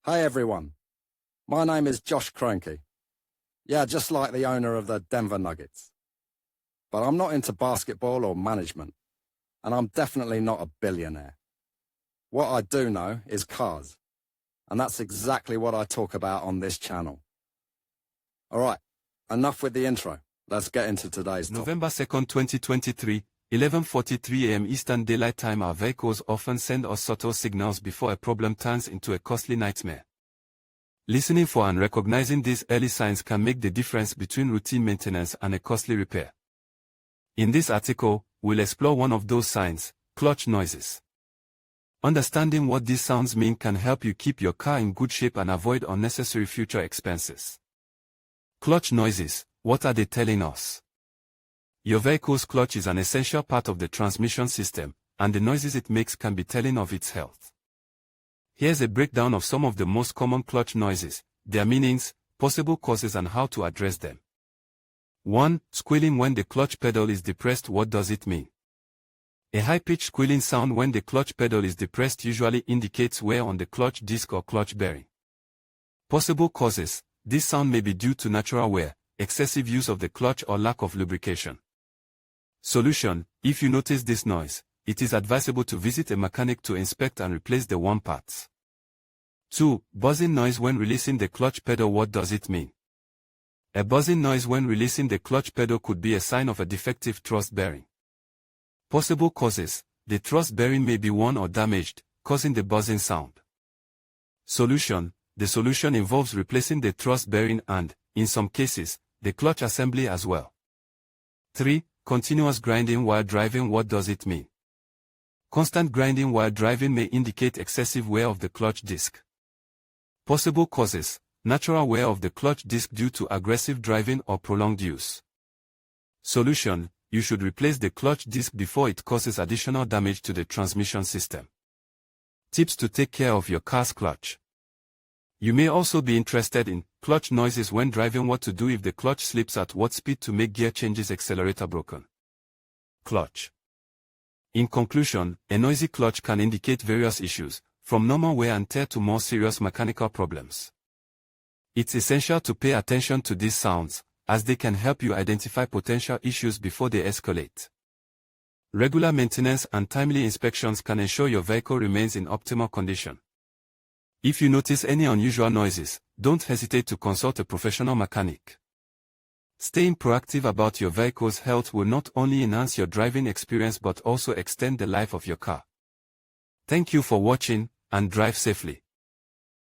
Hey everyone, my name is Josh Kroenke. Yeah, just like the owner of the Denver Nuggets. But I'm not into basketball or management, and I'm definitely not a billionaire. What I do know is cars, and that's exactly what I talk about on this channel. Alright, enough with the intro. Let's get into today's topic. November 2nd, 2023, 11:43 a.m. Eastern Daylight Time. Our vehicles often send us subtle signals before a problem turns into a costly nightmare. Listening for and recognizing these early signs can make the difference between routine maintenance and a costly repair. In this article, we'll explore one of those signs, clutch noises. Understanding what these sounds mean can help you keep your car in good shape and avoid unnecessary future expenses. Clutch noises, what are they telling us? Your vehicle's clutch is an essential part of the transmission system, and the noises it makes can be telling of its health. Here's a breakdown of some of the most common clutch noises, their meanings, possible causes and how to address them. 1. Squealing when the clutch pedal is depressed. What does it mean? A high-pitched squealing sound when the clutch pedal is depressed usually indicates wear on the clutch disc or clutch bearing. Possible causes: this sound may be due to natural wear, excessive use of the clutch or lack of lubrication. Solution: if you notice this noise, it is advisable to visit a mechanic to inspect and replace the worn parts. 2. Buzzing noise when releasing the clutch pedal. What does it mean? A buzzing noise when releasing the clutch pedal could be a sign of a defective thrust bearing. Possible causes: the thrust bearing may be worn or damaged, causing the buzzing sound. Solution: the solution involves replacing the thrust bearing and, in some cases, the clutch assembly as well. 3. Continuous grinding while driving. What does it mean? Constant grinding while driving may indicate excessive wear of the clutch disc. Possible causes: natural wear of the clutch disc due to aggressive driving or prolonged use. Solution: you should replace the clutch disc before it causes additional damage to the transmission system. Tips to take care of your car's clutch. You may also be interested in clutch noises when driving. What to do if the clutch slips, at what speed to make gear changes, accelerator broken. Clutch. In conclusion, a noisy clutch can indicate various issues, from normal wear and tear to more serious mechanical problems. It's essential to pay attention to these sounds, as they can help you identify potential issues before they escalate. Regular maintenance and timely inspections can ensure your vehicle remains in optimal condition. If you notice any unusual noises, don't hesitate to consult a professional mechanic. Staying proactive about your vehicle's health will not only enhance your driving experience but also extend the life of your car. Thank you for watching, and drive safely.